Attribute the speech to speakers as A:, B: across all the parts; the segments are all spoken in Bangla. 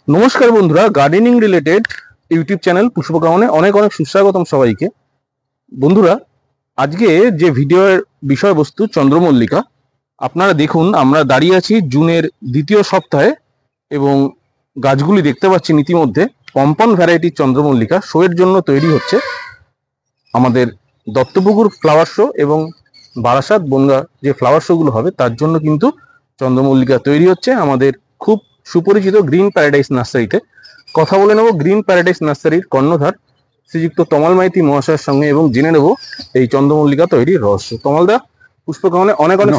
A: নমস্কার বন্ধুরা, গার্ডেনিং রিলেটেড ইউটিউব চ্যানেল পুষ্পকামনে অনেক অনেক সুস্বাগতম সবাইকে। বন্ধুরা, আজকে যে ভিডিওর বিষয়বস্তু চন্দ্রমল্লিকা। আপনারা দেখুন, আমরা দাঁড়িয়ে আছি জুনের দ্বিতীয় সপ্তাহে এবং গাছগুলি দেখতে পাচ্ছেন ইতিমধ্যে পম্পন ভ্যারাইটির চন্দ্রমল্লিকা শোয়ের জন্য তৈরি হচ্ছে। আমাদের দত্তপুকুর ফ্লাওয়ার শো এবং বারাসাত বনগা যে ফ্লাওয়ার শোগুলো হবে তার জন্য কিন্তু চন্দ্রমল্লিকা তৈরি হচ্ছে আমাদের খুব সুপরিচিত গ্রিন প্যারাডাইস নার্সারিতে। কথা বলে নেব গ্রিন প্যারাডাইস নার্সারির কর্ণধার শ্রীযুক্ত তমাল মাইতি মহাশয়ের সঙ্গে এবং জেনে নেব এই চন্দ্রমল্লিকা তৈরির রহস্য। তমালদা, পুষ্পকামনে অনেক অনেক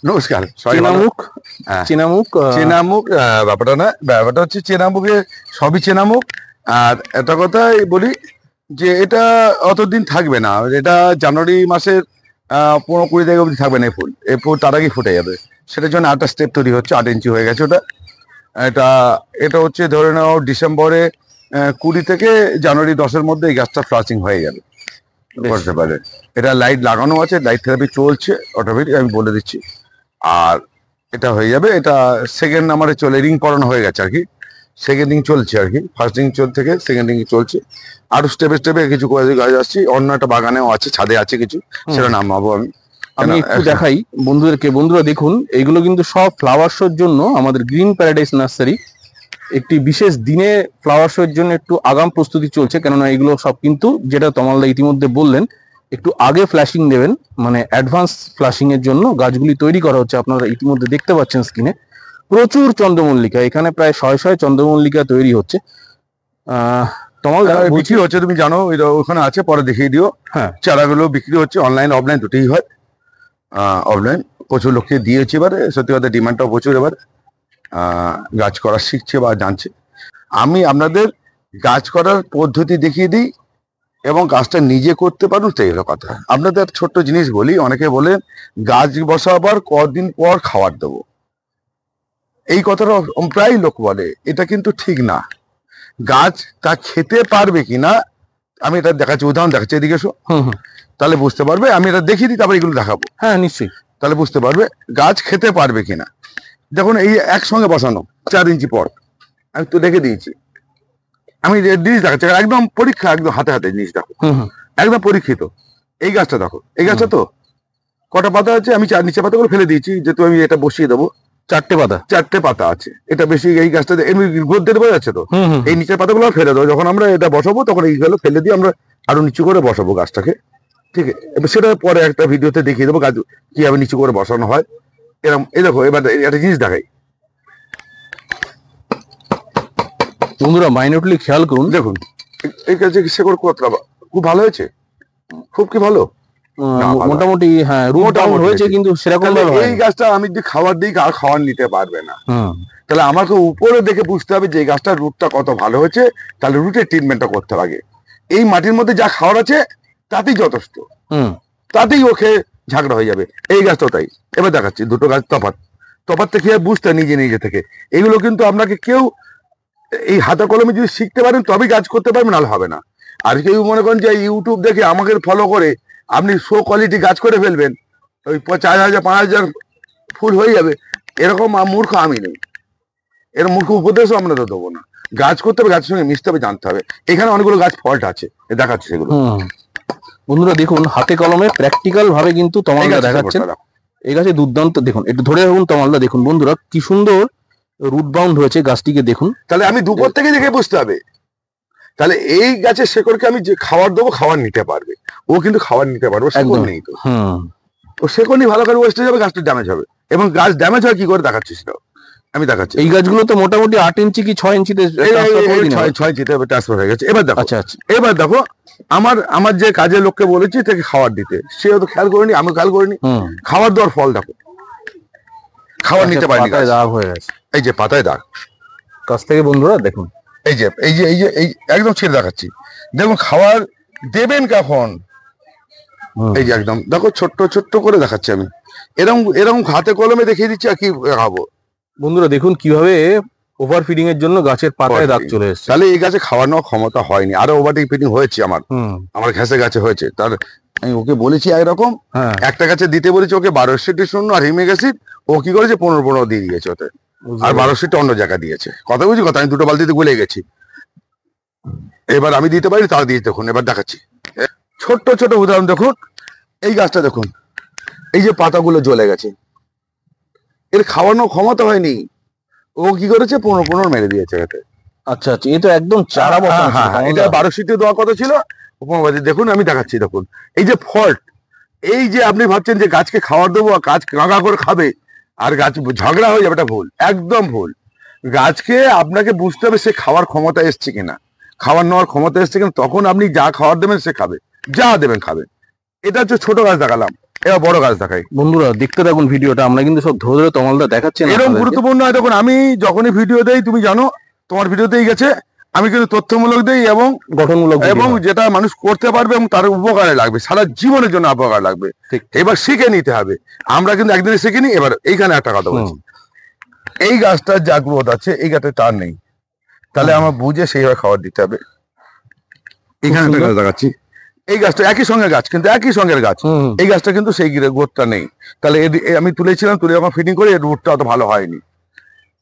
A: নমস্কার। চেনামুখ
B: চেনামুখ ব্যাপারটা না, ব্যাপারটা হচ্ছে চেনামুখে সবই চেনামুখ। আর একটা কথাই বলি যে এটা অতদিন থাকবে না, এটা জানুয়ারি মাসের 15-20 তারিখ অবধি থাকবে না। এই ফুল তার আগেই ফুটে যাবে। সেটার জন্য 8টা স্টেপ তৈরি হচ্ছে, 8 ইঞ্চি হয়ে গেছে ওটা। এটা হচ্ছে ধরে নাও ডিসেম্বরে 20 থেকে জানুয়ারি 10-এর মধ্যে এই গাছটা ফ্লাশিং হয়ে যাবে করতে পারে। এটা লাইট লাগানো আছে, লাইট থেরাপি চলছে অটোমেটিক, আমি বলে দিচ্ছি। আর এটা হয়ে যাবে। এটা সেকেন্ড নাম্বারে চলে, রিং পরানো হয়ে গেছে আর কি, সেকেন্ড রিং চলছে আর কি। ফার্স্ট রিং থেকে সেকেন্ড রিং চলছে। আরো স্টেপে স্টেপে কিছু গাছ আসছি, অন্য একটা বাগানেও আছে, ছাদে আছে কিছু, সেটা নামাবো
A: আমি একটু দেখাই বন্ধুদেরকে। বন্ধুরা দেখুন, এইগুলো কিন্তু সব ফ্লাওয়ার শোর জন্য আমাদের গ্রিন প্যারাডাইস নার্সারি একটি বিশেষ দিনে ফ্লাওয়ার শোর জন্য একটু আগাম প্রস্তুতি চলছে। কেননা এগুলো সব কিন্তু, যেটা তমালদা ইতিমধ্যে বললেন, একটু আগে ফ্ল্যাশিং দেবেন, মানে অ্যাডভান্স ফ্ল্যাশিং এর জন্য গাছগুলি তৈরি করা হচ্ছে। আপনারা ইতিমধ্যে দেখতে পাচ্ছেন স্ক্রিনে প্রচুর চন্দ্রমল্লিকা, এখানে প্রায় 100 চন্দ্রমল্লিকা তৈরি হচ্ছে। তমালদা,
B: বিক্রি হচ্ছে, তুমি জানো ওখানে আছে, পরে দেখিয়ে দিও। হ্যাঁ, চারাগুলো বিক্রি হচ্ছে, অনলাইন অফলাইন দুটোই হয়। অফলাইন প্রচুর লোককে দিয়েছে, এবারে সত্যি কথা ডিমান্ডটাও প্রচুর। এবার গাছ করা শিখছে বা জানছে। আমি আপনাদের গাছ করার পদ্ধতি দেখিয়ে দিই এবং গাছটা নিজে করতে পারুন, তো এগুলো কথা। আপনাদের ছোট্ট জিনিস বলি, অনেকে বলেন গাছ বসাবার কদিন পর খাবার দেবো, এই কথাটা প্রায় লোক বলে। এটা কিন্তু ঠিক না। গাছ তা খেতে পারবে কিনা আমি এটা দেখাচ্ছি, উদাহরণ দেখাচ্ছি, এদিকে এসো, তাহলে বুঝতে পারবে। আমি এটা দেখিয়ে দিই, তারপরে এগুলো দেখাবো।
A: হ্যাঁ নিশ্চয়ই,
B: তাহলে বুঝতে পারবে গাছ খেতে পারবে কিনা। দেখুন, এই একসঙ্গে বসানো 4 ইঞ্চি পট, আমি তো দেখে দিয়েছি। আমি জিনিস দেখাচ্ছি একদম পরীক্ষা, একদম হাতে হাতে জিনিস দেখো, একদম পরীক্ষিত। এই গাছটা দেখো, এই গাছটা তো কটা পাতা আছে, আমি নিচে পাতাগুলো ফেলে দিয়েছি, যেহেতু আমি এটা বসিয়ে দেবো। 4টে পাতা আছে, এটা বেশি। এই গাছটা এমনি গ্রোথ দিতে বোঝা যাচ্ছে তো। এই নিচের পাতাগুলো ফেলে দেবো, যখন আমরা এটা বসাবো তখন এইগুলো ফেলে দিয়ে আমরা আরো নিচু করে বসাবো গাছটাকে। ঠিক আছে, এবার সেটা পরে একটা ভিডিওতে দেখিয়ে দেবো গাছ কিভাবে নিচু করে বসানো হয়। এরকম এই দেখো, এবার একটা জিনিস দেখাই
A: বন্ধুরা, মাইনরলি খেয়াল করুন।
B: দেখুন, এই গাছে শেকড় কতটা খুব ভালো হয়েছে, খুব কি ভালো,
A: মোটামুটি। হ্যাঁ, মোটামুটি হয়েছে, কিন্তু সেরকম
B: এই গাছটা আমি যদি খাবার দিই আর খাবার নিতে পারবে না। তাহলে আমাকে উপরে দেখে বুঝতে হবে যে এই গাছটার রুটটা কত ভালো হয়েছে, তাহলে রুটের ট্রিটমেন্টটা করতে হবে। এই মাটির মধ্যে যা খাবার আছে তাতেই যথেষ্ট, তাতেই ওকে ঝাঁকড়া হয়ে যাবে। এই গাছটাও তাই। এবার দেখাচ্ছি দুটো গাছ তফাৎটা কি বুঝতে নিজে থেকে। এগুলো কিন্তু আপনাকে কেউ এই হাতে কলমে যদি শিখতে পারেন তবেই গাছ করতে পারবেন, নাহলে হবে না। আর কেউ মনে করেন যে ইউটিউব দেখে আমাকে ফলো করে আপনি শো কোয়ালিটি গাছ করে ফেলবেন, ওই 4,000-5,000 ফুল হয়ে যাবে, এরকম মূর্খ আমি নেই। এর মূর্খ উপদেশও আমরা তো দেবো না। গাছ করতে হবে, গাছের সঙ্গে মিশতে হবে, জানতে হবে। এখানে অনেকগুলো গাছ ফল্ট আছে, দেখাচ্ছে সেগুলো।
A: বন্ধুরা দেখুন, হাতে কলমে প্র্যাকটিক্যাল ভাবে কিন্তু তমালদা দেখাচ্ছেন। এই গাছে দুর্দান্ত, দেখুন একটু ধরে রাখুন তমালদা, দেখুন বন্ধুরা কি সুন্দর রুট বাউন্ড হয়েছে গাছটিকে দেখুন।
B: তাহলে আমি দুপুর থেকে দেখে বুঝতে হবে, তাহলে এই গাছের শেকড়কে আমি যে খাবার দেবো খাবার নিতে পারবে। ও কিন্তু খাবার নিতে পারবে, শেকড় নেই তো। ও শেকড় নিয়ে ভালো করে ওয়েস্টে যাবে, গাছটা ড্যামেজ হবে। এবং গাছ ড্যামেজ হয় কি করে দেখাচ্ছি সেটাও আমি দেখাচ্ছি।
A: এই গাছগুলো তো মোটামুটি 8 ইঞ্চি কি 6 ইঞ্চিতে
B: 6 ইঞ্চিতে ট্রান্সফার হয়ে গেছে। এবার দেখো,
A: আচ্ছা আচ্ছা,
B: এবার দেখো, আমার যে কাজের লোককে বলেছি তাকে খাবার দিতে, সে তো খেয়াল করিনি, আমি খেয়াল করিনি। খাবার দেওয়ার ফল দেখো, খাবার নিতে পারিনি,
A: দাগ হয়ে গেছে।
B: এই যে পাতায় দাগ,
A: কাছ থেকে বন্ধুরা দেখুন,
B: এই যে এই যে এই যে এই একদম ছেড়ে দেখাচ্ছি। দেখুন খাবার দেবেন কখন, এই যে একদম দেখো ছোট্ট ছোট্ট করে দেখাচ্ছি আমি। এরকম হাতে কলমে দেখিয়ে দিচ্ছি আর কি খাবো।
A: বন্ধুরা দেখুন কিভাবে ওভার ফিডিং এর জন্য গাছের পাতায় দাগ চলে এসেছে।
B: তাহলে এই গাছে খাওয়ার নেওয়ার ক্ষমতা হয়নি, আরো ওভার ফিডিং হয়েছে আমার ঘাসে গাছে হয়েছে। তার আমি ওকে বলেছি একরকম, একটা গাছে দিতে বলেছি ওকে 12 আর হিমিক অ্যাসিড, ও কি করেছে 15 দিয়ে দিয়েছে ওতে। আর 1200টা অন্য জায়গা দিয়েছে। কথা বুঝি কথা, আমি 2টো বালতিতে গুলে গেছি। এবার আমি দিতে পারি, তারা দিয়ে দেখুন, এবার দেখাচ্ছি। ছোট্ট ছোট উদাহরণ দেখুন, এই গাছটা দেখুন, এই যে পাতাগুলো জ্বলে গেছে, এর খাওয়ানোর ক্ষমতা হয়নি, ও কি করেছে, 15 মেরে দিয়েছে এতে।
A: আচ্ছা আচ্ছা, এটা একদম চারা বসানো ছিল,
B: হ্যাঁ, এটা 1200তে দেওয়া কথা ছিল। দেখুন আমি দেখাচ্ছি, দেখুন এই যে ফল্ট, এই যে আপনি ভাবছেন যে গাছকে খাবার দেবো আর গাছ গাঁগা করে খাবে আর গাছ ঝগড়া হয়ে যাবে, এটা ভুল, একদম ভুল। গাছকে আপনাকে বুঝতে হবে সে খাওয়ার ক্ষমতা এসছে কিনা, খাবার নেওয়ার ক্ষমতা এসছে কিনা, তখন আপনি যা খাবার দেবেন সে খাবে, যা দেবেন খাবে। এটা হচ্ছে ছোট গাছ দেখালাম, এবার বড় গাছ দেখাই।
A: বন্ধুরা দেখতে থাকুন ভিডিওটা, আমরা কিন্তু সব ধরে ধরে তমালদা দেখাচ্ছেন।
B: এরকম গুরুত্বপূর্ণ হয়, দেখুন আমি যখনই ভিডিও দেই, তুমি জানো তোমার ভিডিওতেই গেছে, আমি কিন্তু তথ্যমূলক দেই এবং
A: গঠনমূলক
B: এবং যেটা মানুষ করতে পারবে এবং তার উপকারে লাগবে, সারা জীবনের জন্য উপকার লাগবে।
A: ঠিক।
B: এবার শিখে নিতে হবে, আমরা কিন্তু একদিনে শিখিনি। এবার এইখানে একটা কথা বলছি, এই গাছটার যা গ্রোথ আছে, এই গাছটা টান নেই, তাহলে আমার বুঝে সেইভাবে খাবার দিতে হবে। এখানে একটা গাছ দেখাচ্ছি, এই গাছটা একই সঙ্গে গাছ, কিন্তু একই সঙ্গের গাছ, এই গাছটা কিন্তু সেই গ্রোথটা নেই। তাহলে আমি তুলেছিলাম, তুলে যখন ফিটিং করে, রুটটা অত ভালো হয়নি।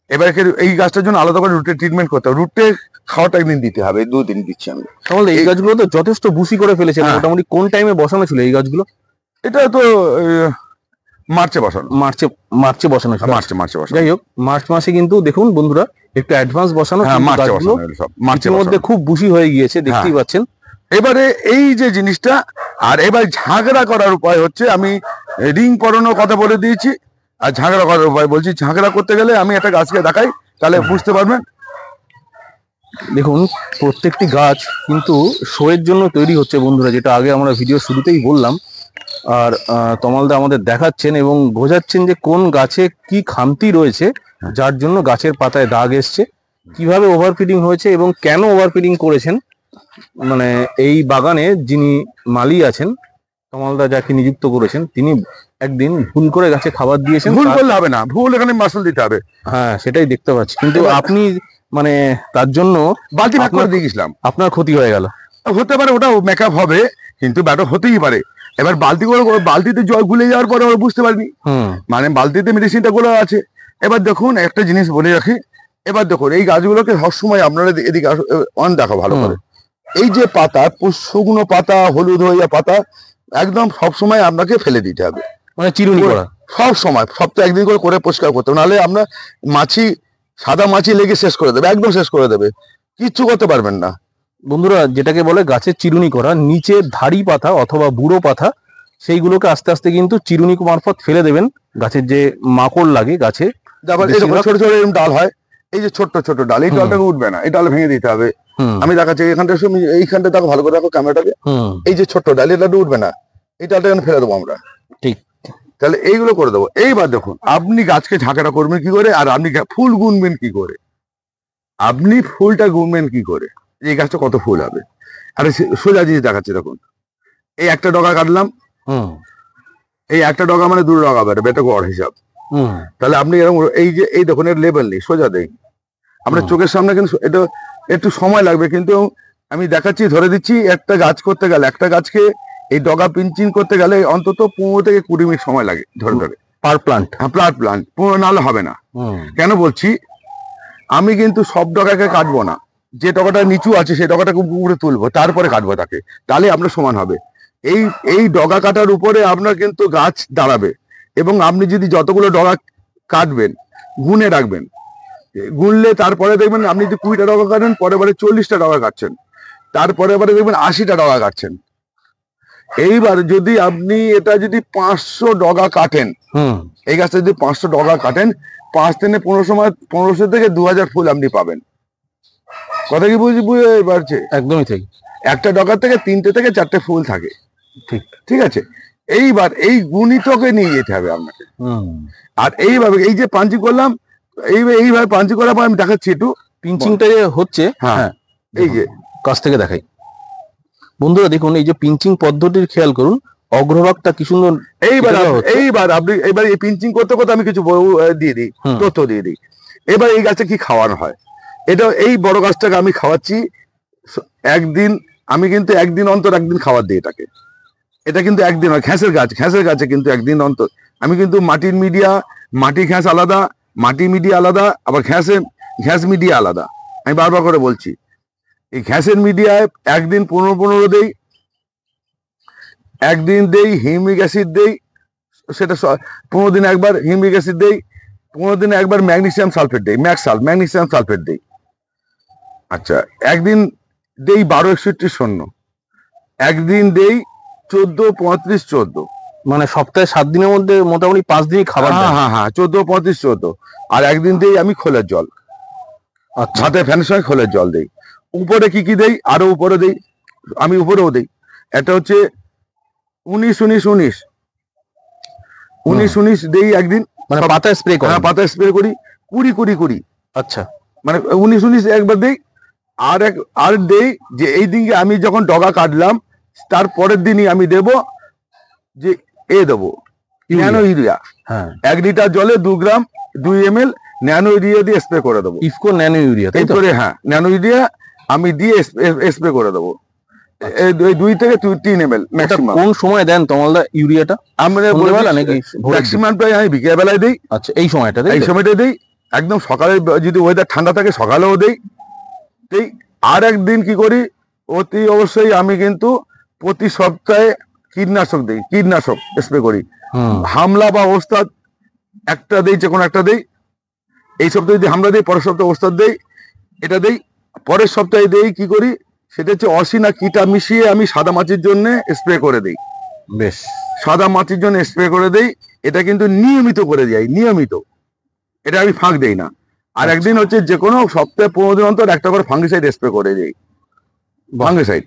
B: এবার এই গাছটার জন্য আলাদা করে রুটে ট্রিটমেন্ট করতে হবে, রুটে খাওয়াটা একদিন দিতে হবে, 2 দিন দিচ্ছি আমি।
A: তাহলে এই গাছগুলো তো যথেষ্ট বুশি করে ফেলেছে। মোটামুটি কোন টাইমে বসানো ছিল এই গাছগুলো?
B: এটা তো মার্চে বসানো,
A: মার্চে বসানো ছিল।
B: মার্চে বসানো।
A: যাই হোক, মার্চ মাসে কিন্তু দেখুন বন্ধুরা একটু অ্যাডভান্স বসানো, মার্চের মধ্যে খুব বুশি হয়ে গিয়েছে, দেখতেই পাচ্ছেন।
B: এবারে এই যে জিনিসটা, আর এবার ঝাগড়া করার উপায় হচ্ছে, আমি রিং পরানোর কথা বলে দিয়েছি, আর ঝাগড়া করার উপায় বলছি। ঝাগড়া করতে গেলে আমি একটা গাছকে দেখাই, তাহলে বুঝতে পারবেন।
A: দেখুন প্রত্যেকটি গাছ কিন্তু শোয়ের জন্য তৈরি হচ্ছে বন্ধুরা, যেটা আগে আমরা ভিডিও শুরুতেই বললাম। আর তমালদা আমাদের দেখাচ্ছেন এবং বোঝাচ্ছেন যে কোন গাছে কি খামতি রয়েছে, যার জন্য গাছের পাতায় দাগ এসছে, কিভাবে ওভারফিডিং হয়েছে এবং কেন ওভারফিডিং করেছেন। মানে এই বাগানে যিনি মালি আছেন, তমালদা যাকে নিযুক্ত করেছেন, তিনি একদিন ভুল করে গাছে খাবার দিয়েছেন।
B: ভুল করলে হবে না, ভুল এখানে মাসুল দিতে হবে।
A: হ্যাঁ, সেটাই দেখতে পাচ্ছি। কিন্তু আপনি মানে তার জন্য
B: বালতি ভাগ করে দিয়ে গেছিলাম,
A: আপনার ক্ষতি হয়ে গেল।
B: হতে পারে, ওটা মেকআপ হবে, কিন্তু ব্যাটা হতেই পারে। এবার বালতিতে জল গুলে যাওয়ার পরে ওরা বুঝতে পারবি, মানে বালতিতে মেডিসিনটা গুলো আছে। এবার দেখুন একটা জিনিস বলে রাখি, এবার দেখুন এই গাছগুলোকে সবসময় আপনারা এদিকে অন দেখো ভালো করে, এই যে পাতা, শুকনো পাতা, হলুদ হয়ে যাওয়া পাতা, একদম সবসময় আপনাকে ফেলে দিতে হবে,
A: মানে চিরুনি করা
B: সব সময়, সপ্তাহে একদিন করে পরিষ্কার করতে হবে, নাহলে আমরা সাদা মাছি লেগে শেষ করে দেবে, একদম শেষ করে দেবে, কিচ্ছু করতে পারবেন না।
A: বন্ধুরা যেটাকে বলে গাছের চিরুনি করা, নিচে ধাড়ি পাতা অথবা বুড়ো পাতা, সেইগুলোকে আস্তে আস্তে কিন্তু চিরুনি মারফত ফেলে দেবেন। গাছের যে মাকড় লাগে গাছে,
B: ছোট ছোট এরকম ডাল হয়, এই যে ছোট্ট ছোট ডাল, এই ডালটাকে উঠবে না, এই ডাল ভেঙে দিতে হবে। আমি দেখাচ্ছি এইখানটা দেখো ভালো করে, দেখো ক্যামেরাটাকে, এই যে ছোট্ট ডাল, এই ডালটা উঠবে না, এই ডালটা ফেলে দেবো আমরা। ঠিক, তাহলে এইগুলো করে দেবো। এইবার দেখুন আপনি গাছকে ঝাঁকাটা করবেন কি করে, আর আপনি ফুল গুনবেন কি করে, আপনি ফুলটা গুনবেন কি করে, এই গাছটা কত ফুল হবে। আরে সোজা জিনিস দেখাচ্ছি, দেখুন এই একটা ডগা কাটলাম, এই একটা ডগা মানে 2 ডগা বেরোবে, এটা গড় হিসাব। তাহলে আপনি এরকম, এই যে এই দেখুন এর লেভেল নেই, সোজা দেই আমরা চোখের সামনে, কিন্তু এটা একটু সময় লাগবে, কিন্তু আমি দেখাচ্ছি, ধরে দিচ্ছি। একটা গাছ করতে গেলে, একটা গাছকে এই ডগা পিঞ্চিং করতে গেলে অন্তত 15 থেকে 20 মিনিট সময় লাগে ধরে ধরে, পার প্লান্ট। হ্যাঁ, প্লান্ট 15 নাহলে হবে না। কেন বলছি, আমি কিন্তু সব ডগাকে কাটবো না, যে ডগাটা নিচু আছে সেই ডগাটাকে উপরে তুলবো, তারপরে কাটবো তাকে, তাহলে আপনার সমান হবে। এই ডগা কাটার উপরে আপনার কিন্তু গাছ দাঁড়াবে, এবং আপনি যদি যতগুলো ডগা কাটবেন গুনে রাখবেন, গুনলে তারপরে দেখবেন আপনি যদি 20টা ডগা কাটেন, পরে বারে 40টা ডগা কাটছেন, তারপরে বারে দেখবেন 80টা ডগা কাটছেন। এইবার যদি আপনি এটা যদি 500 ডগা কাটেন, এই গাছটা যদি 500 ডগা কাটেন, 5 দিনে 1500 থেকে 2000 ফুল আপনি পাবেন। কথা কি বুঝে পারছে? একদমই ঠিক। একটা ডগা থেকে 3টে থেকে 4টে ফুল থাকে। ঠিক আছে, এইবার এই গুণিতকে নিয়ে যেতে হবে আপনাকে। আর এইভাবে এই যে পাঞ্চি করলাম, এইভাবে পাঞ্চি করার পর আমি দেখাচ্ছি একটু পিঞ্চিংটা হচ্ছে। হ্যাঁ, এই যে
A: কাছ থেকে দেখাই বন্ধুরা, দেখুন এই যে পিঞ্চিং পদ্ধতির খেয়াল করুন, অগ্রভাগটা কি সুন্দর।
B: এইবার আপনি এই পিঞ্চিং করতে করতে আমি কিছু দিয়ে দিই, তথ্য দিয়ে দিই। এবার এই গাছে কি খাওয়ানো হয়, এটা এই বড় গাছটাকে আমি খাওয়াচ্ছি একদিন, আমি কিন্তু একদিন অন্তর একদিন খাবার দিই এটাকে। এটা কিন্তু একদিন হয়, ঘ্যাঁসের গাছে কিন্তু একদিন অন্তর। আমি কিন্তু মাটির মিডিয়া, মাটি ঘ্যাঁস আলাদা, মাটি মিডিয়া আলাদা, আবার ঘ্যাস মিডিয়া আলাদা। আমি বারবার করে বলছি, এই ঘ্যাসের মিডিয়ায় একদিন 15 দেই, একদিন দেই হিউমিক অ্যাসিড দেই, সেটা 15 দিনে একবার হিউমিক অ্যাসিড দেই, 15 দিনে একবার ম্যাগনেসিয়াম সালফেট দেই, ম্যাগনেসিয়াম সালফেট দেই। আচ্ছা, একদিন দেই 12-61-0, একদিন দেই 14-35-14।
A: মানে সপ্তাহে 7 দিনের মধ্যে মোটামুটি 5 দিনই খাবার দেন।
B: হ্যাঁ 14-35-14। আর একদিন দেই আমি খোলের জল,
A: আচ্ছা,
B: ছাদে ফ্যানের সঙ্গে খোলের জল দেই। উপরে কি দেই, আরো উপরে দেই, আমি উপরেও দেই। এটা হচ্ছে 19-19 দেই একদিন,
A: মানে পাতায় স্প্রে করেন?
B: হ্যাঁ, পাতায় স্প্রে করি। 20-20-20,
A: আচ্ছা,
B: মানে 19-19 একবার দেই। আর দেই যে এই দিনকে আমি যখন ডগা কাটলাম তার পরের দিনই আমি দেব যে দেবো ন্যানো ইউরিয়া।
A: হ্যাঁ,
B: 1 লিটার জলে 2 গ্রাম 2 ml ন্যানো ইউরিয়া দিয়ে স্প্রে করে দেবো।
A: ইফকো ন্যানো ইউরিয়া, তাই তো?
B: হ্যাঁ, ন্যানো ইউরিয়া আমি দিয়ে স্প্রে করে দেবো। 2 থেকে 3 ml ম্যাক্সিমাম।
A: কোন সময় দেন তমালদা ইউরিয়াটা?
B: আমরা
A: নাকি
B: ম্যাক্সিমাম প্রায় আমি বিকেল বেলায় দিই।
A: আচ্ছা, এই সময়টা
B: দিই। একদম সকালে যদি ওয়েদার ঠান্ডা থাকে সকালেও দিই। আর একদিন কি করি, অতি অবশ্যই আমি কিন্তু প্রতি সপ্তাহে কীটনাশক স্প্রে করি। হামলা বা ওস্তাদ একটা দেই, যে কোনো একটা দেই। এই সপ্তাহে যদি হামলা দেই, পরের সপ্তাহে ওস্তাদ দেই, এটা দেই। পরের সপ্তাহে দেই কি করি, সেটা হচ্ছে অসিনা কিটা মিশিয়ে আমি সাদা মাছির জন্য স্প্রে করে দেই।
A: বেশ,
B: সাদা মাছির জন্য স্প্রে করে দেই। এটা কিন্তু নিয়মিত করে যাই, নিয়মিত, এটা আমি ফাঁক দেই না। আর একদিন হচ্ছে যে কোনো সপ্তাহে 15 দিন অন্তর একটা করে ফাঙ্গিসাইড স্প্রে করে দেই। ফাঙ্গিসাইড,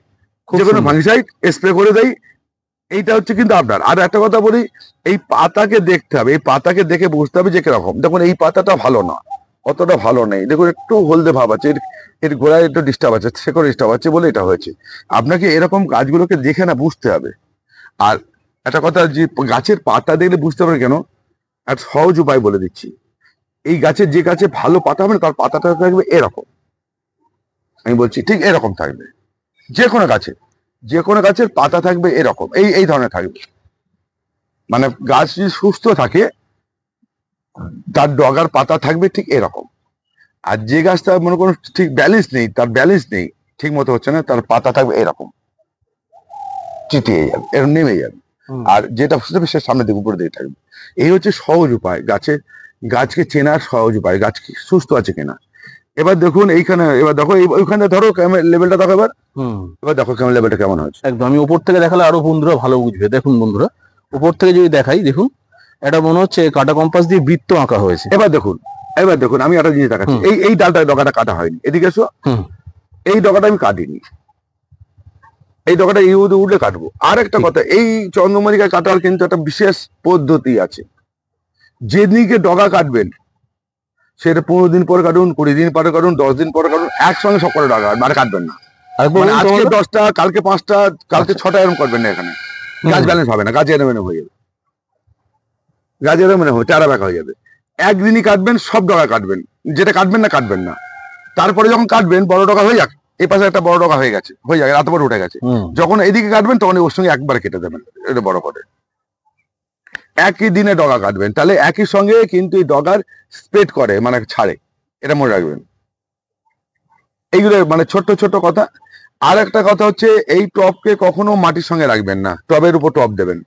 B: যে কোনো ফাঙ্গিসাইড স্প্রে করে দেই। এইটা হচ্ছে কিন্তু আপনার। আর একটা কথা বলি, এই পাতাকে দেখতে হবে, এই পাতাকে দেখে বুঝতে হবে যে কিরকম। দেখুন এই পাতাটা ভালো না, অতটা ভালো নেই, দেখুন একটু হলদে ভাব আছে, এর গোড়ায় একটু ডিস্টার্ব আছে, শেকড় ডিস্টার্ব আছে বলে এটা হয়েছে। আপনাকে এরকম গাছগুলোকে দেখে না বুঝতে হবে। আর একটা কথা, যে গাছের পাতা দেখলে বুঝতে পারবেন কেন, এক সহজ উপায় বলে দিচ্ছি। এই গাছের যে গাছে ভালো পাতা হবে না, তার পাতাটা থাকবে এরকম। আমি বলছি ঠিক এরকম থাকবে। যে কোনো গাছের পাতা থাকবে এরকম, এই ধরনের থাকবে। মানে গাছ যদি সুস্থ থাকে তার ডগার পাতা থাকবে ঠিক এরকম। আর যে গাছটা মনে করুন ঠিক ব্যালেন্স নেই, ঠিক মতো হচ্ছে না, তার পাতা থাকবে এরকম, চিটিয়ে যাবে, এরকম নেমে যাবে। আর যেটা সুস্থ হবে সে সামনের দিকে উপরে দিকে থাকবে। এই হচ্ছে সহজ উপায়, গাছকে চেনার সহজ উপায়, গাছ কি সুস্থ আছে কিনা। এবার দেখুন এইখানে, এবার দেখো ওইখানে ধরো লেভেলটা দেখো, এবার দেখো কেমন লেভেলটা কেমন হচ্ছে।
A: একদম, আমি উপর থেকে দেখালে আরো বন্ধুরা ভালো বুঝবে। দেখুন বন্ধুরা, উপর থেকে যদি দেখাই, দেখুন এটা মনে হচ্ছে কাটা কম্পাস দিয়ে বৃত্ত আঁকা হয়েছে।
B: এবার দেখুন আমি একটা জিনিস দেখাচ্ছি। এই ডগাটা কাটা হয়নি, এদিকে এসো। এই ডগাটা আমি কাটিনি, এই ডগাটা উঠলে কাটবো। আর একটা কথা, এই চন্দ্রমল্লিকা কাটার কিন্তু একটা বিশেষ পদ্ধতি আছে। যেদিকে ডগা কাটবেন সেটা 15 দিন পরে কাটুন, 20 দিন পরে কাটুন, 10 দিন পরে কাটুন, একসঙ্গে সব করে ডগা আর কাটবেন না। মানে আজকে 10টা, কালকে 5টা, কালকে 6টা এরকম করবেন না। এখানে গাছ ব্যালেন্স হবে না, গাছ এরমেনে হয়ে যাবে, চারা ব্যাকা হয়ে যাবে। একদিনই কাটবেন, সব ডগা কাটবেন, যেটা কাটবেন না। তারপরে যখন কাটবেন বড় ডগা হয়ে যাক, এই পাশে একটা বড় ডগা হয়ে যাক, এত বড় উঠে গেছে, যখন এদিকে কাটবেন তখন ওর সঙ্গে একবার কেটে দেবেন, এটা বড় করে। একই দিনে ডগা কাটবেন, তাহলে একই সঙ্গে কিন্তু এই ডগার স্প্রেড করে, মানে ছাড়ে, এটা মনে রাখবেন। এইগুলো মানে ছোট কথা। আর একটা কথা হচ্ছে, এই টবকে কখনো মাটির সঙ্গে রাখবেন না, টবের উপর টব দেবেন।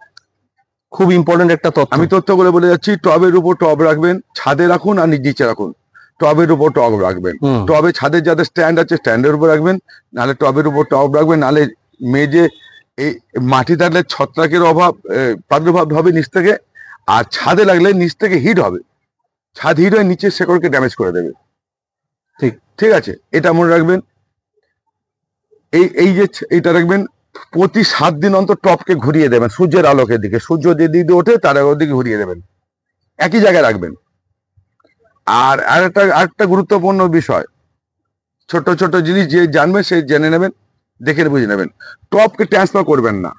A: খুব ইম্পর্টেন্ট একটা তথ্য,
B: আমি তথ্যগুলো বলে যাচ্ছি। টবের উপর টব রাখবেন, ছাদে রাখুন আর নিচে রাখুন, টবের উপর টব রাখবেন। টবে ছাদের যাদের স্ট্যান্ড আছে স্ট্যান্ডের উপর রাখবেন, নাহলে টবের উপর টব রাখবেন, নাহলে মেজে এই মাটি থাকলে ছত্রাকের প্রাদুর্ভাব হবে নিচ থেকে। আর ছাদে লাগলে নিচ থেকে হিট হবে, ছাদ হিট হয়ে নিচের শেকড়কে ড্যামেজ করে দেবে। ঠিক আছে, এটা মনে রাখবেন। এই যে এইটা রাখবেন, প্রতি 7 দিন অন্তর টপকে ঘুরিয়ে দেবেন সূর্যের আলোকের দিকে, সূর্য যে দিক দিয়ে ওঠে তার দিকে ঘুরিয়ে দেবেন, একই জায়গায় রাখবেন। আর আরেকটা গুরুত্বপূর্ণ বিষয়, ছোট জিনিস যে জানবেন সে জেনে নেবেন, দেখে বুঝে নেবেন। টপকে ট্রান্সফার করবেন না।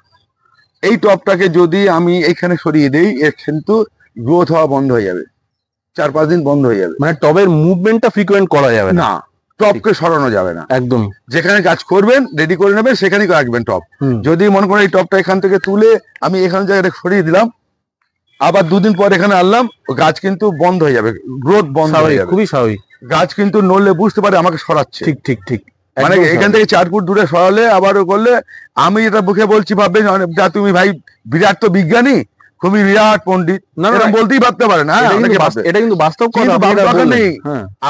B: এই টপটাকে যদি আমি এইখানে সরিয়ে দিই, এর কিন্তু গ্রোথ হওয়া বন্ধ হয়ে যাবে, 4-5 দিন বন্ধ হয়ে যাবে।
A: মানে টবের মুভমেন্টটা ফ্রিকোয়েন্ট করা যাবে না,
B: টপকে সরানো যাবে না
A: একদম।
B: যেখানে গাছ করবেন রেডি করে নেবেন সেখানেই রাখবেন টপ। যদি মনে করেন এই টপটা এখান থেকে তুলে আমি এখানে জায়গাটা সরিয়ে দিলাম, আবার 2 দিন পর এখানে আনলাম, গাছ কিন্তু বন্ধ হয়ে যাবে, গ্রোথ বন্ধ হয়ে যাবে,
A: খুবই স্বাভাবিক।
B: গাছ কিন্তু নড়লে বুঝতে পারে আমাকে সরাচ্ছে।
A: ঠিক ঠিক ঠিক,
B: মানে এখান থেকে 4 ফুট দূরে সরালে আবার করলে, আমি এটা বুকে বলছি ভাববেন যা তুমি ভাই বিরাট তো বিজ্ঞানী, খুবই বিরাট পণ্ডিত, এরকম বলতেই ভাবতে পারেন। হ্যাঁ,
A: এটা কিন্তু বাস্তব কথা,
B: নেই।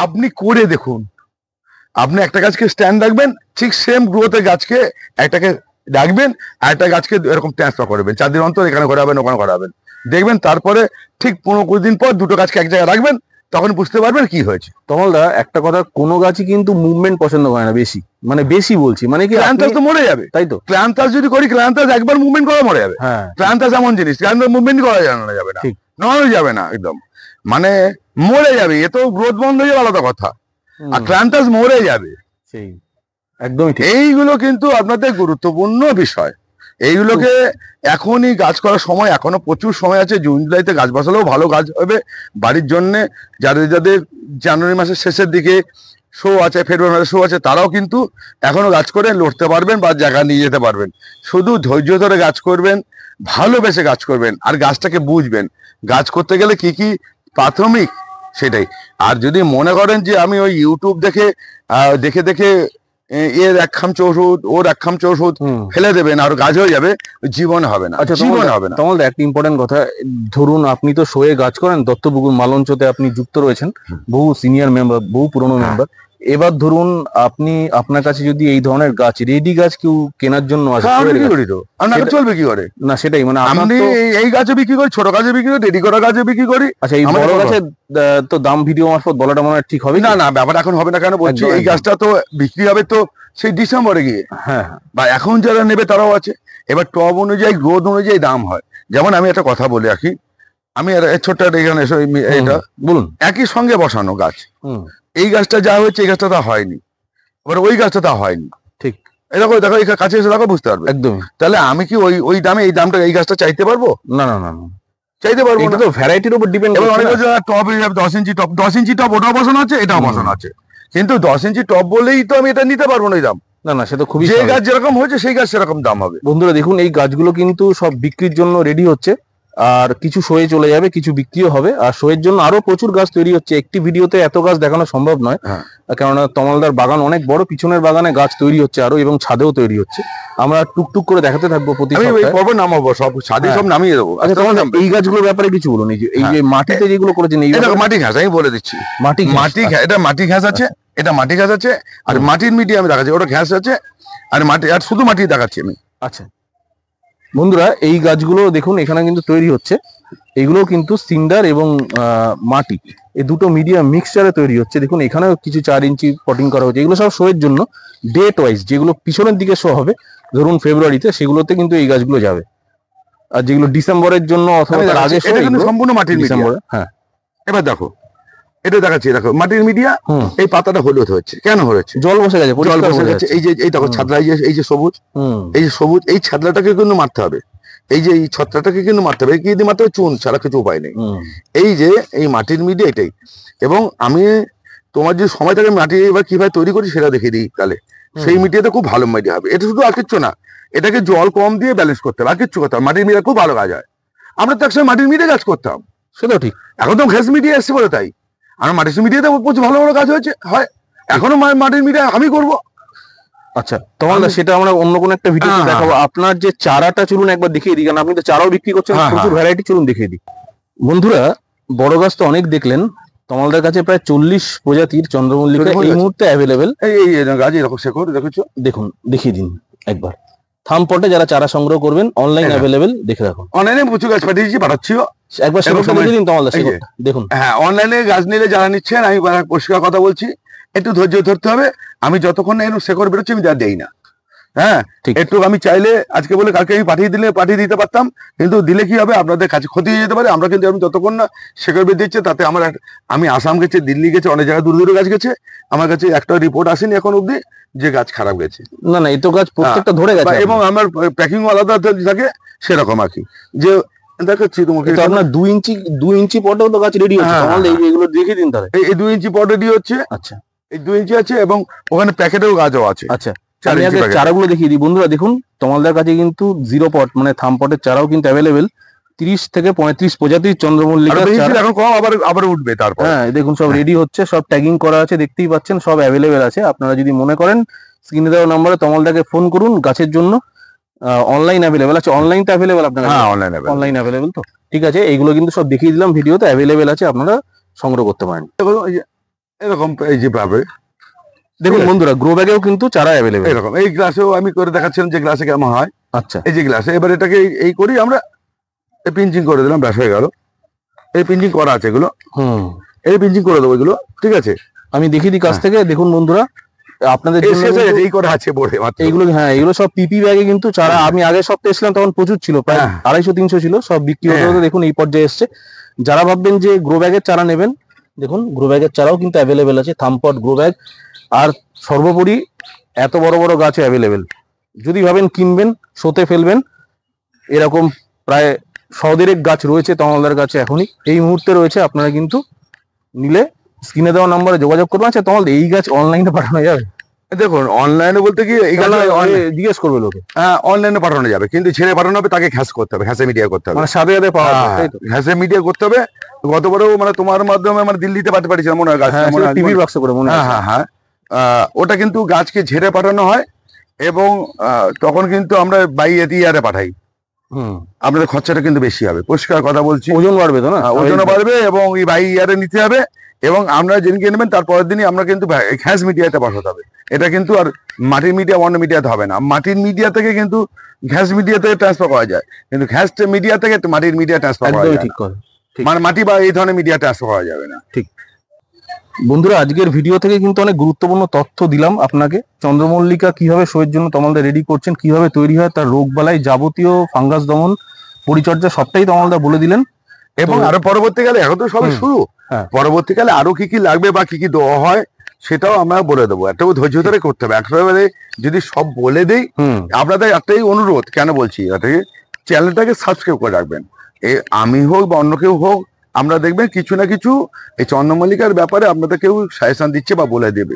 B: আপনি করে দেখুন, আপনি একটা গাছকে স্ট্যান্ড রাখবেন, ঠিক সেম গ্রোথের গাছকে একটাকে রাখবেন, আর একটা গাছকে এরকম ট্রান্সফার করবেন 4 দিন অন্তর, এখানে করাবেন ওখানে করাবেন, দেখবেন তারপরে ঠিক 15-20 দিন পর দুটো গাছকে এক জায়গায় রাখবেন, তখন বুঝতে পারবেন কি হয়েছে।
A: তমালদা একটা কথা, কোনো গাছই কিন্তু মুভমেন্ট পছন্দ করে না বেশি, মানে বেশি বলছি, মানে কি
B: ক্লান্তাস তো মরে যাবে,
A: তাই তো?
B: ক্লান্তাস যদি করি, ক্লান্তাস একবার মুভমেন্ট করে মরে যাবে।
A: হ্যাঁ,
B: ক্লান্তাস এমন জিনিস, ক্লান্তাস মুভমেন্ট করা যাবে না, নড়ানো যাবে না, একদম মানে মরে যাবে। এ তো গ্রোথ বন্ধ হয়ে যাবে আলাদা কথা, আর ক্লান্তাস মরে যাবে।
A: সেই একদমই ঠিক।
B: এইগুলো কিন্তু আপনাদের গুরুত্বপূর্ণ বিষয়, এইগুলোকে এখনই গাছ করার সময়, এখনো প্রচুর সময় আছে। জুন জুলাইতে গাছ বসালেও ভালো গাছ হবে বাড়ির জন্য। যাদের যাদের জানুয়ারি মাসের শেষের দিকে শো আছে, ফেব্রুয়ারি মাসে শো আছে, তারাও কিন্তু এখনো গাছ করে লড়তে পারবেন বা জায়গা নিয়ে যেতে পারবেন। শুধু ধৈর্য ধরে গাছ করবেন, ভালোবেসে গাছ করবেন, আর গাছটাকে বুঝবেন গাছ করতে গেলে কি কি প্রাথমিক, সেটাই। আর যদি মনে করেন যে আমি ওই ইউটিউব দেখে দেখে দেখে এর এক খামচে ওষুধ, ওর এক খামচে ওষুধ ফেলে দেবেন আর গাছ হয়ে যাবে, জীবন হবে না।
A: আচ্ছা,
B: জীবন হবে না।
A: তোমাদের একটা ইম্পর্টেন্ট কথা, ধরুন আপনি তো শোয়ে গাছ করেন, দত্তপুকুর মালঞ্চতে আপনি যুক্ত রয়েছেন, বহু সিনিয়র মেম্বার, বহু পুরনো মেম্বার। এবার ধরুন আপনি, আপনার কাছে যদি এই ধরনের গাছ, রেডি গাছ কেউ কেনার জন্য আসে,
B: চলবে কি করে?
A: না সেটাই, মানে
B: আপনি এই গাছে বিক্রি করি, ছোট গাছে বিক্রি করি, রেডি করা গাছে বিক্রি করি।
A: আচ্ছা, এই বড় গাছের তো দাম ভিডিও মারফত বলাটা মনে হয় ঠিক হবে
B: না? না, ব্যাপার এখন হবে না। কেন বলছি, এই গাছটা তো বিক্রি হবে তো সেই ডিসেম্বরে গিয়ে,
A: হ্যাঁ,
B: বা এখন যারা নেবে তারাও আছে। এবার টব অনুযায়ী, গ্রোথ অনুযায়ী দাম হয়। যেমন আমি একটা কথা বলে রাখি, আমি ছোট্ট এখানে এটা
A: বলুন,
B: একই সঙ্গে বসানো গাছ, এই গাছটা যা হয়েছে এই গাছটা তা হয়নি, এবার ওই গাছটা তা হয়নি,
A: ঠিক।
B: দেখো দেখো, এই কাছে এসে দেখো, বুঝতে পারবে
A: একদম।
B: তাহলে আমি কি ওই ওই দামে এই দামটা এই গাছটা চাইতে পারবো?
A: না না না,
B: চাইতে পারবো না।
A: তো ভ্যারাইটির উপর ডিপেন্ড করে।
B: অনেক টপ 10 ইঞ্চি টপ, 10 ইঞ্চি টপ ওটাও বসানো আছে, এটাও বসানো আছে, কিন্তু 10 ইঞ্চি টপ বলেই তো আমি এটা নিতে পারবো না এই দাম।
A: না না, সেটা খুবই,
B: যে গাছ যেরকম হয়েছে সেই গাছ সেরকম দাম হবে।
A: বন্ধুরা দেখুন, এই গাছগুলো কিন্তু সব বিক্রির জন্য রেডি হচ্ছে, আর কিছু শোয়ে চলে যাবে, কিছু বিক্রিও হবে, আর শোয়ের জন্য আরো প্রচুর গাছ তৈরি হচ্ছে। একটি ভিডিওতে এত গাছ দেখানো সম্ভব নয়, কেননা তমালদার বাগান অনেক বড়, পিছনের বাগানে গাছ তৈরি হচ্ছে আরো, এবং ছাদেও তৈরি হচ্ছে। আমরা টুকটুক করে দেখাতে থাকবো প্রতি সপ্তাহে,
B: নামাবো সব ছাদে, সব নামিয়ে দেবো।
A: আচ্ছা, তোমার এই গাছগুলোর ব্যাপারে কিছু বলুন। এই যে মাটিতে যেগুলো করেছেন, এই
B: মাটি ঘাস, আমি বলে দিচ্ছি, মাটি এটা মাটি ঘাস আছে, এটা মাটি ঘাস আছে, আর মাটির মিডিয়ামে দেখাচ্ছি, ওটা ঘাস আছে, আর মাটি, আর শুধু মাটি দেখাচ্ছি আমি।
A: আচ্ছা বন্ধুরা, এই গাছগুলো দেখুন এখানে কিন্তু তৈরি হচ্ছে, এগুলো কিন্তু সিন্ডার এবং মাটি, এই দুটো মিডিয়াম মিক্সচারে তৈরি হচ্ছে। দেখুন এখানেও কিছু 4 ইঞ্চি পটিং করা হচ্ছে, এগুলো সব শোয়ের জন্য। ডেট ওয়াইজ যেগুলো পিছনের দিকে শো হবে ধরুন ফেব্রুয়ারিতে, সেগুলোতে কিন্তু এই গাছগুলো যাবে, আর যেগুলো ডিসেম্বরের জন্য অথবা তার আগে
B: সম্পূর্ণ মাটির ডিসেম্বরে।
A: হ্যাঁ,
B: এবার দেখো, এটা দেখাচ্ছি, দেখো মাটির মিডিয়া, এই পাতাটা হলুদ হচ্ছে কেন হয়েছে?
A: জল বসে গেছে,
B: জল বসে গেছে। এই যে এই দেখো ছাদলা, এই যে সবুজ, এই যে সবুজ, এই ছাদলাটাকে কিন্তু মারতে হবে, এই যে এই ছত্রাটাকে কিন্তু মারতে হবে। কি দিয়ে মারতে হবে? চুন ছাড়া কিছু উপায় নেই। এই যে এই মাটির মিডিয়া এটাই। এবং আমি তোমার যে সময় থাকে মাটি এবার কিভাবে তৈরি করি সেটা দেখিয়ে দিই, তাহলে সেই মিডিয়াতে খুব ভালো মিডিয়া হবে। এটা শুধু আর কিচ্ছু না, এটাকে জল কম দিয়ে ব্যালেন্স করতে হবে, আর কিচ্ছু করতে হবে। মাটির মিডিয়া খুব ভালো কাজ হয়। আমরা তো একসময় মাটির মিডিয়া কাজ করতাম,
A: সেটাও ঠিক।
B: এখন তো ঘাস মিডিয়া এসছে বলে তাই আমার মাটির মিডিয়াতে প্রচুর ভালো ভালো কাজ হয়েছে, হয় এখনো মাটির মিডিয়া আমি করবো।
A: আচ্ছা, তোমার সেটা আমরা অন্য কোনো একটা ভিডিওতে দেখাবো। আপনার যে চারাটা চলুন একবার দেখিয়ে দিই, কারণ আপনি তো চারাও বিক্রি করছেন, প্রচুর ভ্যারাইটি, চলুন দেখিয়ে দিই। বন্ধুরা, বড় গাছ তো অনেক দেখলেন, তোমাদের কাছে প্রায় 40 প্রজাতির চন্দ্রমল্লিকা এই মুহূর্তে অ্যাভেলেবেল।
B: এই গাছ এরকম শেখর দেখেছো,
A: দেখুন দেখিয়ে দিন একবার। থাম পটে যারা চারা সংগ্রহ করবেন, অনলাইন অ্যাভেলেবেল, দেখে রাখুন।
B: অনলাইনে প্রচুর গাছ পাঠিয়েছি, পাঠাচ্ছিও,
A: একবার শেখরটা দেখিয়ে দিন তোমাদের শেখরটা দেখুন।
B: হ্যাঁ, অনলাইনে গাছ নিলে যারা নিচ্ছেন, আমি পরিষ্কার কথা বলছি, একটু ধৈর্য ধরতে হবে। আমি যতক্ষণ না এরকম শেখর বেরোচ্ছি আমি যা দেই না। হ্যাঁ, একটু আমি চাইলে আজকে বলে কালকে আমি পাঠিয়ে দিতে পারতাম, কিন্তু দিলে কি হবে, আপনাদের কাছে ক্ষতি হয়ে যেতে পারে। আমরা কিন্তু আমি যতক্ষণ না শেখর বের দিচ্ছে, তাতে আমার আমি আসাম গেছে, দিল্লি গেছে, অনেক জায়গায় দূর দূরে গাছ গেছে, আমার কাছে একটা রিপোর্ট আসেনি এখন অব্দি যে গাছ খারাপ গেছে।
A: না না, এই তো গাছ প্রত্যেকটা ধরে গেছে,
B: এবং আমার প্যাকিং আলাদা থাকে সেরকম আর কি। যে দেখাচ্ছি তোমাকে,
A: আপনার 2 ইঞ্চি পটেও তো গাছ রেডি হচ্ছে, এইগুলো দেখিয়ে দিন তাহলে।
B: এই 2 ইঞ্চি পট রেডি হচ্ছে।
A: আচ্ছা,
B: এই 2 ইঞ্চি আছে, এবং ওখানে প্যাকেটেও গাছও আছে।
A: আচ্ছা, আমি আগে চারাগুলো দেখিয়ে দিই। বন্ধুরা দেখুন, তোমাদের কাছে কিন্তু 0 পট মানে থাম পটের চারাও কিন্তু অ্যাভেলেবেল। 30 থেকে 35 প্রজাতির চন্দ্রমল্লিকা চারা।
B: এখন কম, আবার উঠবে তারপর।
A: হ্যাঁ দেখুন সব রেডি হচ্ছে, সব ট্যাগিং করা আছে, দেখতেই পাচ্ছেন, সব অ্যাভেলেবেল আছে। আপনারা যদি মনে করেন স্ক্রিনে দেওয়া নম্বরে তমালদাকে ফোন করুন গাছের জন্য। অনলাইন অ্যাভেলেবেল আছে, অনলাইনটা অ্যাভেলেবেল আপনার?
B: হ্যাঁ
A: অনলাইন অ্যাভেলেবেল। তো ঠিক আছে, এইগুলো কিন্তু সব দেখিয়ে দিলাম ভিডিওতে, অ্যাভেলেবেল আছে, আপনারা সংগ্রহ করতে পারেন।
B: এরকম এই যে পাবে,
A: দেখুন বন্ধুরা গ্রো ব্যাগেও কিন্তু চারা অ্যাভেলেবেল।
B: এরকম এই গ্লাসেও আমি করে দেখাচ্ছিলাম যে গ্লাসে কেমন হয়।
A: আচ্ছা,
B: এই যে গ্লাসে এবার এটাকে এই করি আমরা, পিঞ্চিং করে দিলাম, ব্যাস হয়ে গেল। এই পিঞ্চিং করা আছে এগুলো, এই পিঞ্চিং করে দেবো এগুলো, ঠিক আছে।
A: আমি দেখিয়ে দিই কাছ থেকে। দেখুন বন্ধুরা আপনাদের জন্য
B: এই করে আছে বড়ে
A: এইগুলো, হ্যাঁ এগুলো সব পিপি ব্যাগে কিন্তু চারা। আমি আগের সপ্তাহে এসেছিলাম তখন প্রচুর ছিল, প্রায় 250-300 ছিল, সব বিক্রি হতে হতে দেখুন এই পর্যায়ে এসছে। যারা ভাববেন যে গ্রো ব্যাগের চারা নেবেন, দেখুন গ্রো ব্যাগের চারাও কিন্তু অ্যাভেলেবেল আছে, থামপট গ্রো ব্যাগ। আর সর্বোপরি এত বড় বড় গাছও অ্যাভেলেবেল। যদি ভাবেন কিনবেন, শোতে ফেলবেন, এরকম প্রায় 100 গাছ রয়েছে তমালদার কাছে এখনই এই মুহূর্তে রয়েছে। আপনারা কিন্তু নিলে স্ক্রিনে দেওয়া নম্বরে যোগাযোগ করবেন। আচ্ছা তমাল, এই গাছ অনলাইনে পাঠানো যাবে?
B: দেখুন অনলাইনে বলতে কি এই গাছ
A: জিজ্ঞেস করবে লোকে।
B: হ্যাঁ অনলাইনে পাঠানো যাবে, কিন্তু ছেড়ে পাঠানো হবে, তাকে ঘ্যাস করতে হবে, ঘ্যাসে মিডিয়া করতে হবে,
A: মানে সাথে সাথে পাওয়া যায়,
B: ঘ্যাসে মিডিয়া করতে হবে। গতবারও মানে তোমার মাধ্যমে মানে দিল্লিতে পাঠাতে পারিছিলাম মনে হয় গাছ,
A: টিভির বাক্স করে মনে হয়।
B: হ্যাঁ ওটা কিন্তু গাছকে ঝেড়ে পাঠানো হয়, এবং তখন কিন্তু আমরা বাই এয়ারে পাঠাই। আপনাদের খরচাটা কিন্তু বেশি হবে, পরিষ্কার কথা বলছি।
A: ওজন বাড়বে তো না?
B: ওজনও বাড়বে, এবং এই বাই ইয়ারে নিতে হবে, এবং আমরা যেদিনকে নেবেন তার পরের দিনই আমরা কিন্তু ঘ্যাস মিডিয়াতে পাঠাতে হবে। এটা কিন্তু আর মাটির মিডিয়া অন্য মিডিয়াতে হবে না। মাটির মিডিয়া থেকে কিন্তু ঘ্যাস মিডিয়া থেকে ট্রান্সফার করা যায়, কিন্তু ঘ্যাস মিডিয়া থেকে মাটির মিডিয়া ট্রান্সফার করা যায় না। মানে মাটি বা এই ধরনের মিডিয়া ট্রান্সফার করা যাবে না।
A: ঠিক বন্ধুরা, আজকের ভিডিও থেকে কিন্তু অনেক গুরুত্বপূর্ণ তথ্য দিলাম আপনাকে। চন্দ্রমল্লিকা কিভাবে শোয়ের জন্য তমালদা রেডি করছেন, কিভাবে তৈরি হয়, তার রোগ বালাই, যাবতীয় ফাঙ্গাস দমন, পরিচর্যা সবটাই তমালদা বলে দিলেন।
B: এবং আরো পরবর্তীকালে, এখন তো সবই শুরু, পরবর্তীকালে আরো কি কি লাগবে বা কি কি দেওয়া হয় সেটাও আমরা বলে দেবো। একটা ধৈর্য ধরে করতে হবে, একেবারে যদি সব বলে দেই। আপনাদের একটাই অনুরোধ, কেন বলছি, চ্যানেলটাকে সাবস্ক্রাইব করে রাখবেন। আমি হোক বা অন্য কেউ হোক, আমরা দেখবেন কিছু না কিছু এই চন্দ্রমল্লিকার ব্যাপারে আপনাদের কেউ সাজেশন দিচ্ছে বা বলে দেবে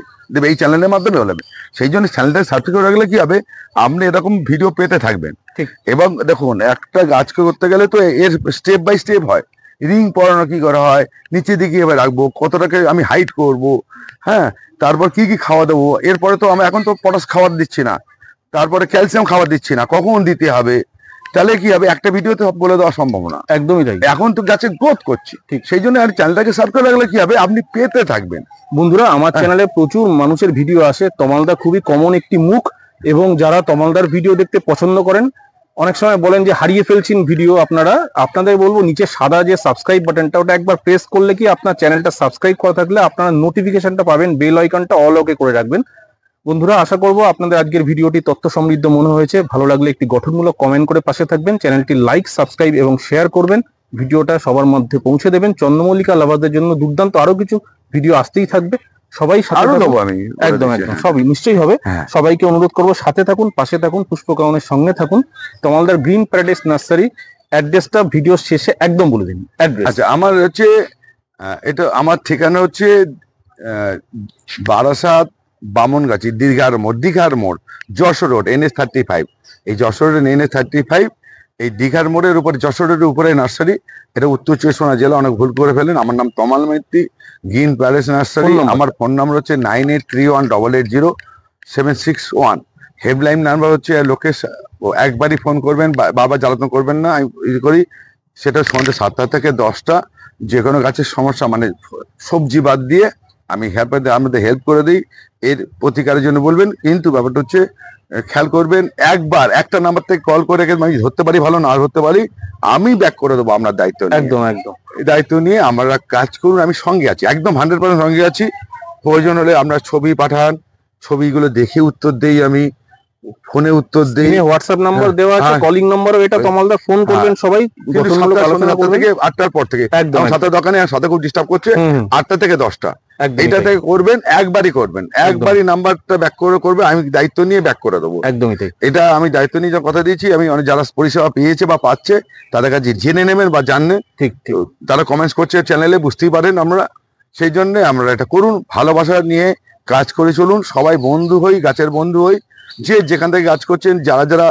B: এই চ্যানেলের মাধ্যমে বলে। সেই জন্য চ্যানেলটাকে সাবস্ক্রাইব করে রাখলে কি হবে, আপনি এরকম ভিডিও পেতে থাকবেন। এবং দেখুন একটা গাছকে করতে গেলে তো এর স্টেপ বাই স্টেপ হয়। রিং পরানো কি করা হয়, নিচের দিকে এবার রাখবো, কতটাকে আমি হাইট করব, হ্যাঁ, তারপর কি কি খাওয়া দেবো। এরপরে তো আমি এখন তো পটাশ খাবার দিচ্ছি না, তারপরে ক্যালসিয়াম খাবার দিচ্ছি না, কখন দিতে হবে, তাহলে কি হবে, একটা ভিডিওতে সব বলে দেওয়া সম্ভব না।
A: একদমই তাই।
B: এখন তো গাছের গ্রোথ করছি, ঠিক সেই জন্য আর চ্যানেলটাকে সাবস্ক্রাইব রাখলে কি হবে, আপনি পেতে থাকবেন।
A: বন্ধুরা আমার চ্যানেলে প্রচুর মানুষের ভিডিও আসে, তমালদা খুবই কমন একটি মুখ, এবং যারা তমালদার ভিডিও দেখতে পছন্দ করেন, অনেক সময় বলেন যে হারিয়ে ফেলছেন ভিডিও, আপনাদের বলবো নিচে সাদা যে সাবস্ক্রাইব বাটনটা, ওটা একবার প্রেস করলে কি আপনার চ্যানেলটা সাবস্ক্রাইব করা থাকলে আপনারা নোটিফিকেশনটা পাবেন, বেল আইকনটা অল ওকে করে রাখবেন। বন্ধুরা আশা করবো আপনাদের আজকের ভিডিওটি তথ্য সমৃদ্ধ মনে হয়েছে। ভালো লাগলে একটি গঠনমূলক কমেন্ট করে পাশে থাকবেন, চ্যানেলটি লাইক, সাবস্ক্রাইব এবং শেয়ার করবেন, ভিডিওটা সবার মধ্যে পৌঁছে দেবেন। চন্দ্রমল্লিকা লাভারদের জন্য দুর্দান্ত আরো কিছু ভিডিও আসতেই থাকবে, সবাই সাথে থাকুন।
B: আমি
A: একদম সবই নিশ্চয়ই হবে। সবাইকে অনুরোধ করবো সাথে থাকুন, পাশে থাকুন, পুষ্পকাননের সঙ্গে থাকুন। তমালদার গ্রিন প্যারাডাইস নার্সারি অ্যাড্রেসটা ভিডিও শেষে একদম বলে দিন।
B: আচ্ছা, আমার হচ্ছে এটা, আমার ঠিকানা হচ্ছে বারাসাত বামনগাছি দীঘার মোড় যশোর রোড NH35। এই যশোর রোড NH35, এই দীঘার মোড়ের উপরে, যশোর রোডের উপরে নার্সারি। এটা উত্তর চব্বিশ পরগনা জেলা, অনেক ভুল করে ফেলেন। আমার নাম তমাল মৈত্রী, গ্রিন প্যালেস নার্সারি। আমার ফোন নাম্বার হচ্ছে 9831880761। হেল্পলাইন নাম্বার হচ্ছে লোকেশ, একবারই ফোন করবেন, বাবা জ্বালাতন করবেন না। আমি করি সেটা সন্ধ্যে 7টা থেকে 10টা, যে কোনো গাছের সমস্যা মানে সবজি বাদ দিয়ে আমি আমাদের হেল্প করে দিই। এর প্রতিকারের জন্য বলবেন, কিন্তু ব্যাপারটা হচ্ছে খেয়াল করবেন, একবার একটা নাম্বার থেকে কল করে আমি ধরতে পারি ভালো, না ধরতে পারি আমি ব্যাক করে দেবো। আপনার দায়িত্ব
A: একদম
B: দায়িত্ব নিয়ে আমরা কাজ করুন। আমি সঙ্গে আছি, একদম 100% সঙ্গে আছি। প্রয়োজন হলে আপনার ছবি পাঠান, ছবিগুলো দেখে উত্তর দেই, আমি ফোনে উত্তর দেই।
A: হোয়াটসঅ্যাপ নাম্বার দেওয়া আছে, কলিং নাম্বারও এটা তমালদা, ফোন করবেন সবাই।
B: 7টা থেকে 8টার পর থেকে, একদম 7টার দোকানে সাথে খুব ডিস্টার্ব করছে, 8টা থেকে 10টা এইটা থেকে করবেন, একবারই করবেন, একবারই নাম্বারটা ব্যাক করে করবে। আমি দায়িত্ব নিয়ে ব্যাক করে দেবো।
A: একদমই তাই,
B: এটা আমি দায়িত্ব নিয়ে কথা দিয়েছি। আমি অনেক যারা পরিষেবা পেয়েছে বা পাচ্ছে তাদের কাছে জেনে নেবেন বা জানলে, ঠিক তারা কমেন্টস করছে চ্যানেলে, বুঝতেই পারেন। আমরা সেই জন্য আমরা এটা করুন, ভালোবাসা নিয়ে কাজ করে চলুন, সবাই বন্ধু হই, গাছের বন্ধু হই। যে যেখান থেকে কাজ করছেন, যারা যারা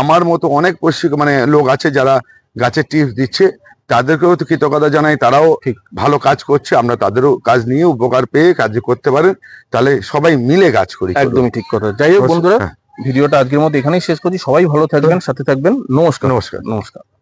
B: আমার মতো অনেক মানে লোক আছে যারা গাছের টিপস দিচ্ছে, তাদেরকেও তো কৃতজ্ঞতা জানাই, তারাও
A: ঠিক।
B: ভালো কাজ করছে, আমরা তাদেরও কাজ নিয়ে উপকার পেয়ে কাজ করতে পারেন, তাহলে সবাই মিলে কাজ করি।
A: একদমই ঠিক কথা। যাই হোক বন্ধুরা,
B: হ্যাঁ।
A: ভিডিওটা আজকের মতো এখানেই শেষ করছি। সবাই ভালো থাকবেন, সাথে থাকবেন। নমস্কার।
B: নমস্কার।
A: নমস্কার।